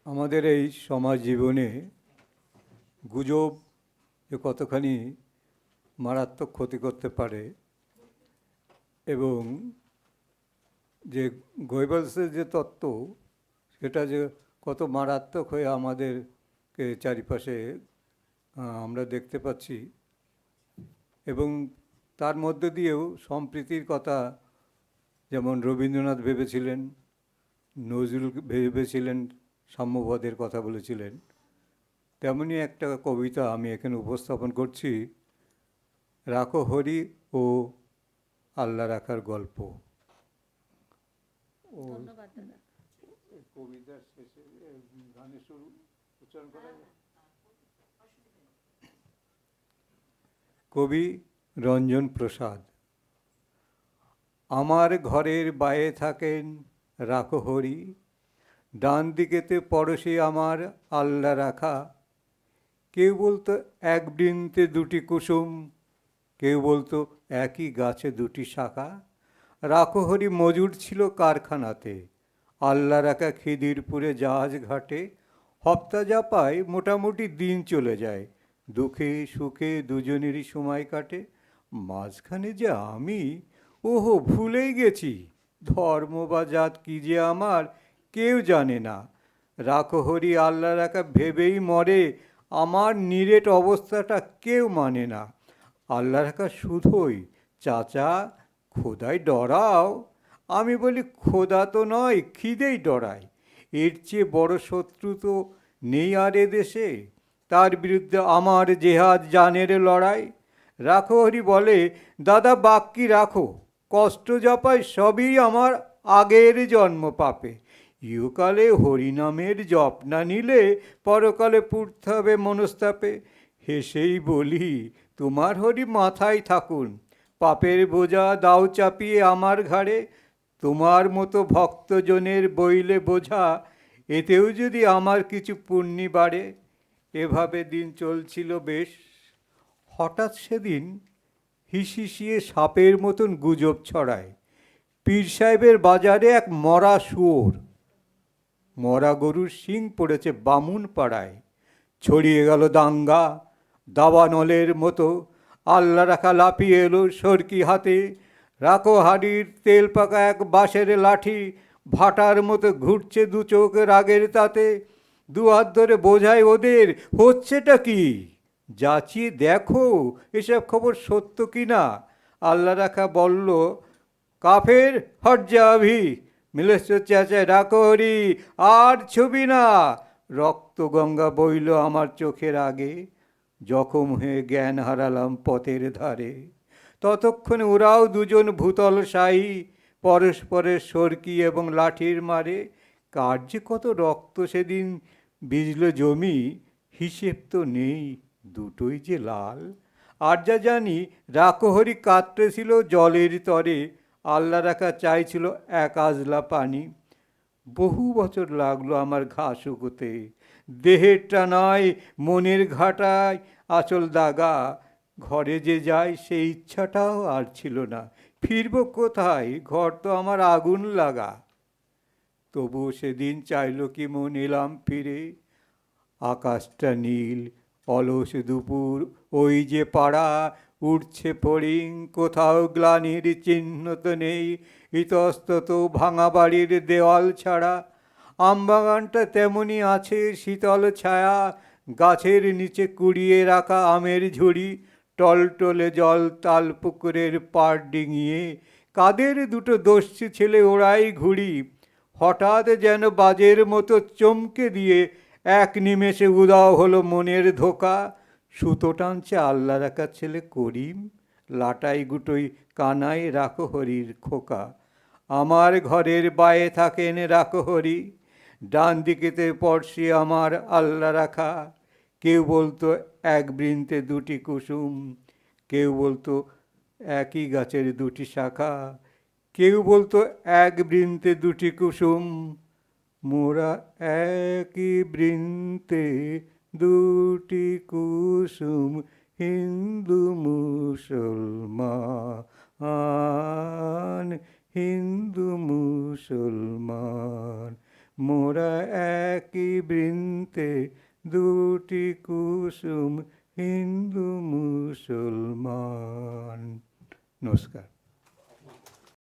আমাদের এই সমাজ জীবনে গুজব যে কতখানি মারাত্মক ক্ষতি করতে পারে এবং যে গোয়েবলসের যে তত্ত্ব সেটা যে কত মারাত্মক হয়ে আমাদেরকে চারিপাশে আমরা দেখতে পাচ্ছি এবং তার মধ্য দিয়েও সম্প্রীতির কথা যেমন রবীন্দ্রনাথ ভেবেছিলেন, নজরুল ভেবেছিলেন, সাম্যবাদের কথা বলেছিলেন, তেমনই একটা কবিতা আমি এখানে উপস্থাপন করছি, রাখো হরি ও আল্লাহ রাখার গল্প। ধন্যবাদ দাদা। কবিতার শেষে গানের শুরু উচ্চারণ করা যায়। কবি রঞ্জন প্রসাদ। আমার ঘরের বায়ে থাকেন রাখো হরি, ডান দিকেতে পড়শি আমার আল্লাহ রাখা। কেউ বলতো এক বৃন্তে দুটি কুসুম, কেউ বলতো একই গাছে দুটি শাখা। রাখো হরি মজুর ছিল কারখানাতে, আল্লাহ রাখা খিদিরপুরে জাহাজ ঘাটে। হপ্তা যা পায় মোটামুটি দিন চলে যায়, দুঃখে সুখে দুজনেরই সময় কাটে। মাঝখানে যে আমি, ওহো ভুলেই গেছি, ধর্ম বা জাত কী যে আমার কেউ জানে না। রাখো হরি আল্লাহ রাখা ভেবেই মরে, আমার নিরেট অবস্থাটা কেউ মানে না। আল্লাহ রাখা শুধুই চাচা খোদায় ডরাও, আমি বলি খোদা তো নয়, খিদেই ডরায়। এর চেয়ে বড় শত্রু তো নেই আর এ দেশে, তার বিরুদ্ধে আমার জেহাদ জানের লড়াই। রাখো হরি বলে দাদা বাক্যি রাখো, কষ্ট যা পাই সবই আমার আগের জন্ম পাপে। ইহকালে হরিনামের জপ না নিলে পরকালে পুড়তে হবে মনস্তাপে। হেসেই বলি তোমার হরি মাথায় থাকুন, পাপের বোঝা দাও চাপিয়ে আমার ঘাড়ে। তোমার মতো ভক্তজনের বইলে বোঝা, এতেও যদি আমার কিছু পুণ্যি বাড়ে। এভাবে দিন চলছিল বেশ, হঠাৎ সেদিন হিসিসিয়ে সাপের মতন গুজব ছড়ায়, পীর সাহেবের বাজারে এক মরা শুয়োর, মরা গরুর শিং পড়েছে বামুন পাড়ায়। ছড়িয়ে গেল দাঙ্গা দাবানলের মতো, আল্লাহ রাখা লাফিয়ে এলো সরকি হাতে। রাখো হাড়ির তেল পাকা এক বাঁশের লাঠি, ভাটার মতো ঘুরছে দু চোখ রাগের তাতে। দুহাত ধরে বোঝায় ওদের হচ্ছেটা কি, যাচিয়ে দেখো এসব খবর সত্য কি না। আল্লাহ রাখা বলল কাফের হট যাবি, মিলেশ্বর চেঁচায় রাখো হরি আর ছবি না। রক্ত গঙ্গা বইল আমার চোখের আগে, জখম হয়ে জ্ঞান হারালাম পথের ধারে। ততক্ষণে ওরাও দুজন ভূতল সায়ী, পরস্পরের সরকি এবং লাঠির মারে। কার যে কত রক্ত সেদিন বিজল জমি, হিসেব তো নেই, দুটোই যে লাল। আর যা জানি রাখো হরি কাঁদতেছিল জলের তরে, আল্লাহ রাখা চাইছিল এক আজলা পানি। বহু বছর লাগলো আমার ঘা শুকোতে, দেহেরটা নয় মনের ঘাটায় আচল দাগা। ঘরে যে যাই সেই ইচ্ছাটাও আর ছিল না, ফিরব কোথায়, ঘর তো আমার আগুন লাগা। তবুও সেদিন চাইল কি মন এলাম ফিরে, আকাশটা নীল, অলস দুপুর, ওই যে পাড়া, উঠছে ফড়িং, কোথাও গ্লানির চিহ্ন তো নেই, ইতস্তত ভাঙা বাড়ির দেওয়াল ছাড়া। আমবাগানটা তেমনি আছে শীতল ছায়া, গাছের নিচে কুড়িয়ে রাখা আমের ঝুড়ি, টলটলে জল তাল পুকুরের পাড় ডিঙিয়ে, কাদের দুটো দস্যু ছেলে ওড়াই ঘুড়ি। হঠাৎ যেন বাজের মতো চমকে দিয়ে এক নিমেষে উদাও হলো মনের ধোকা। সুতো টানছে আল্লাহ রাখা ছেলে করিম, লাটাই গুটোই কানাই রাখো হরির খোকা। আমার ঘরের বায়ে থাকেন রাখো হরি, ডান দিকেতে পড়শি আমার আল্লাহ রাখা। কেউ বলতো এক বৃন্তে দুটি কুসুম, কেউ বলতো একই গাছের দুটি শাখা। কেউ বলতো এক বৃন্তে দুটি কুসুম, মোরা একই বৃন্তে দুটি কুসুম, হিন্দু মুসলমান, হিন্দু মুসলমান, মোরা একই বৃন্তে দুটি কুসুম, হিন্দু মুসলমান। নমস্কার।